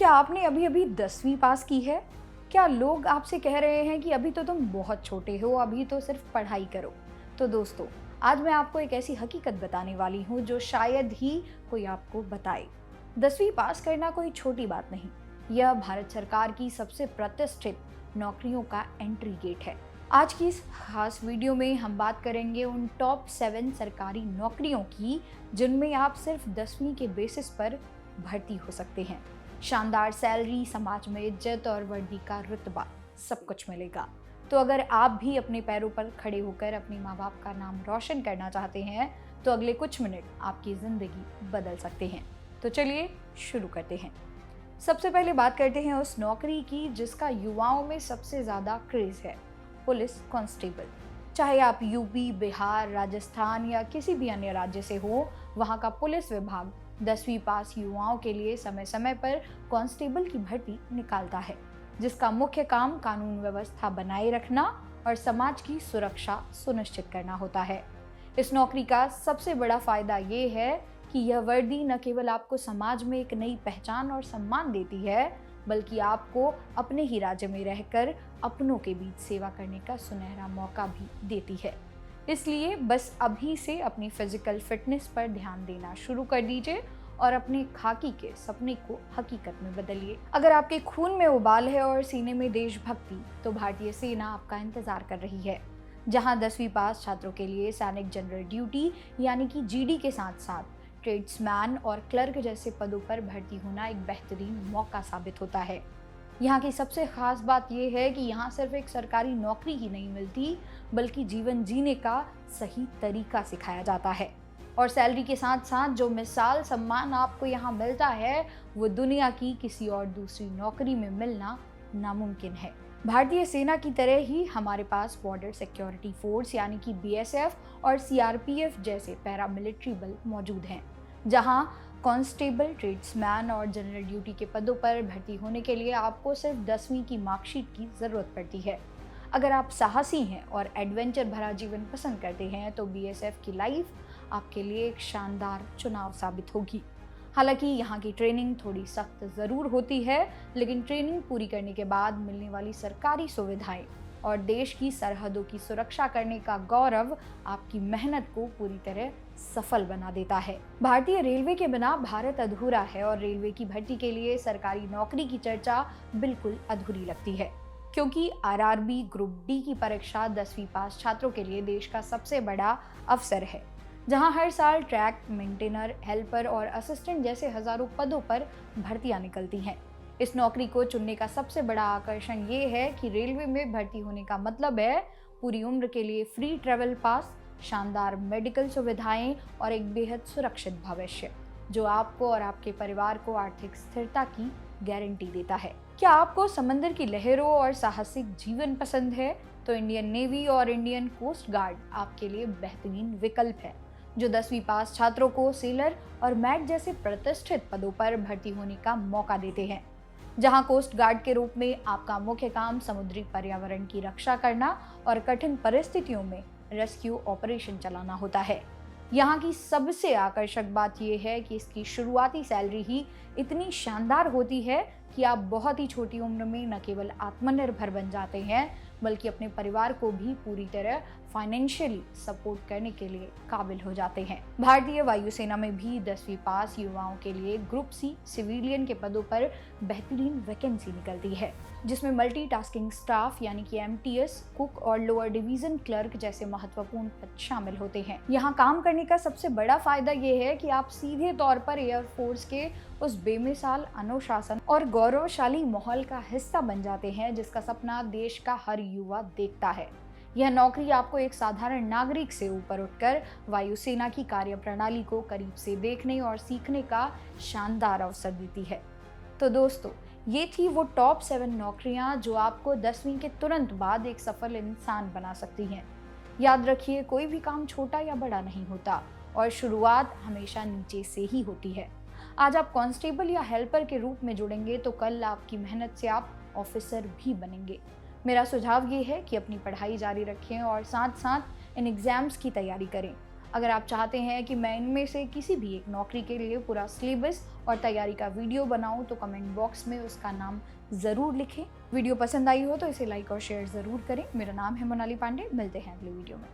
क्या आपने अभी अभी 10वीं पास की है? क्या लोग आपसे कह रहे हैं कि अभी तो तुम बहुत छोटे हो, अभी तो सिर्फ पढ़ाई करो? तो दोस्तों, आज मैं आपको एक ऐसी हकीकत बताने वाली हूँ जो शायद ही कोई आपको बताए। 10वीं पास करना कोई छोटी बात नहीं। यह भारत सरकार की सबसे प्रतिष्ठित नौकरियों का एंट्री गेट है। आज की इस खास वीडियो में हम बात करेंगे उन टॉप 7 सरकारी नौकरियों की जिनमें आप सिर्फ 10वीं के बेसिस पर भर्ती हो सकते हैं। शानदार सैलरी, समाज में इज्जत और वर्दी का रुतबा, सब कुछ मिलेगा। तो अगर आप भी अपने पैरों पर खड़े होकर अपने माँ बाप का नाम रोशन करना चाहते हैं तो अगले कुछ मिनट आपकी जिंदगी बदल सकते हैं। तो चलिए शुरू करते हैं। सबसे पहले बात करते हैं उस नौकरी की जिसका युवाओं में सबसे ज्यादा क्रेज है, पुलिस कांस्टेबल। चाहे आप यूपी, बिहार, राजस्थान या किसी भी अन्य राज्य से हो, वहाँ का पुलिस विभाग 10वीं पास युवाओं के लिए समय समय पर कांस्टेबल की भर्ती निकालता है, जिसका मुख्य काम कानून व्यवस्था बनाए रखना और समाज की सुरक्षा सुनिश्चित करना होता है। इस नौकरी का सबसे बड़ा फायदा ये है कि यह वर्दी न केवल आपको समाज में एक नई पहचान और सम्मान देती है, बल्कि आपको अपने ही राज्य में रहकर अपनों के बीच सेवा करने का सुनहरा मौका भी देती है। इसलिए बस अभी से अपनी फिजिकल फिटनेस पर ध्यान देना शुरू कर दीजिए और अपने खाकी के सपने को हकीकत में बदलिए। अगर आपके खून में उबाल है और सीने में देशभक्ति, तो भारतीय सेना आपका इंतजार कर रही है, जहां 10वीं पास छात्रों के लिए सैनिक जनरल ड्यूटी यानी कि जीडी के साथ साथ ट्रेड्समैन और क्लर्क जैसे पदों पर भर्ती होना एक बेहतरीन मौका साबित होता है। यहाँ की सबसे खास बात यह है कि यहाँ सिर्फ एक सरकारी नौकरी ही नहीं मिलती, बल्कि जीवन जीने का सही तरीका सिखाया जाता है। और सैलरी के साथ साथ जो मिसाल सम्मान आपको यहाँ मिलता है, वो दुनिया की किसी और दूसरी नौकरी में मिलना नामुमकिन है। भारतीय सेना की तरह ही हमारे पास बॉर्डर सिक्योरिटी फोर्स यानी कि बीएसएफ और सीआरपीएफ जैसे पैरामिलिट्री बल मौजूद हैं, जहां कांस्टेबल, ट्रेड्समैन और जनरल ड्यूटी के पदों पर भर्ती होने के लिए आपको सिर्फ 10वीं की मार्कशीट की ज़रूरत पड़ती है। अगर आप साहसी हैं और एडवेंचर भरा जीवन पसंद करते हैं तो बीएसएफ की लाइफ आपके लिए एक शानदार चुनाव साबित होगी। हालांकि यहाँ की ट्रेनिंग थोड़ी सख्त ज़रूर होती है, लेकिन ट्रेनिंग पूरी करने के बाद मिलने वाली सरकारी सुविधाएं और देश की सरहदों की सुरक्षा करने का गौरव आपकी मेहनत को पूरी तरह सफल बना देता है। भारतीय रेलवे के बिना भारत अधूरा है और रेलवे की भर्ती के लिए सरकारी नौकरी की चर्चा बिल्कुल अधूरी लगती है, क्योंकि आरआरबी ग्रुप डी की परीक्षा 10वीं पास छात्रों के लिए देश का सबसे बड़ा अवसर है, जहां हर साल ट्रैक मेंटेनर, हेल्पर और असिस्टेंट जैसे हजारों पदों पर भर्तियां निकलती हैं। इस नौकरी को चुनने का सबसे बड़ा आकर्षण ये है कि रेलवे में भर्ती होने का मतलब है पूरी उम्र के लिए फ्री ट्रैवल पास, शानदार मेडिकल सुविधाएं और एक बेहद सुरक्षित भविष्य, जो आपको और आपके परिवार को आर्थिक स्थिरता की गारंटी देता है। क्या आपको समंदर की लहरों और साहसिक जीवन पसंद है? तो इंडियन नेवी और इंडियन कोस्ट गार्ड आपके लिए बेहतरीन विकल्प है, जो 10वीं पास छात्रों को सेलर और मैट जैसे प्रतिष्ठित पदों पर भर्ती होने का मौका देते हैं, जहां कोस्ट गार्ड के रूप में आपका मुख्य काम समुद्री पर्यावरण की रक्षा करना और कठिन परिस्थितियों में रेस्क्यू ऑपरेशन चलाना होता है। यहाँ की सबसे आकर्षक बात यह है कि इसकी शुरुआती सैलरी ही इतनी शानदार होती है कि आप बहुत ही छोटी उम्र में न केवल आत्मनिर्भर बन जाते हैं, बल्कि अपने परिवार को भी पूरी तरह फाइनेंशियली सपोर्ट करने के लिए काबिल हो जाते हैं। भारतीय वायुसेना में भी 10वीं पास युवाओं के लिए ग्रुप सी सिविलियन के पदों पर बेहतरीन वैकेंसी निकलती है, जिसमें मल्टीटास्किंग स्टाफ यानी कि एमटीएस, कुक और लोअर डिवीजन क्लर्क जैसे महत्वपूर्ण पद शामिल होते हैं। यहाँ काम करने का सबसे बड़ा फायदा ये है कि आप सीधे तौर पर एयरफोर्स के उस बेमिसाल अनुशासन और गौरवशाली माहौल का हिस्सा बन जाते हैं जिसका सपना देश का हर युवा देखता है। यह नौकरी आपको एक साधारण नागरिक से ऊपर उठकर वायुसेना की कार्यप्रणाली को करीब से देखने और सीखने का शानदार अवसर देती है। तो दोस्तों, ये थी वो टॉप 7 नौकरियां जो आपको 10वीं के तुरंत बाद एक सफल इंसान बना सकती हैं। याद रखिए, कोई भी काम छोटा या बड़ा नहीं होता और शुरुआत हमेशा नीचे से ही होती है। आज आप कांस्टेबल या हेल्पर के रूप में जुड़ेंगे तो कल आपकी मेहनत से आप ऑफिसर भी बनेंगे। मेरा सुझाव ये है कि अपनी पढ़ाई जारी रखें और साथ साथ इन एग्जाम्स की तैयारी करें। अगर आप चाहते हैं कि मैं इनमें से किसी भी एक नौकरी के लिए पूरा सिलेबस और तैयारी का वीडियो बनाऊं तो कमेंट बॉक्स में उसका नाम ज़रूर लिखें। वीडियो पसंद आई हो तो इसे लाइक और शेयर ज़रूर करें। मेरा नाम है मोनाली पांडे, मिलते हैं अगले वीडियो में।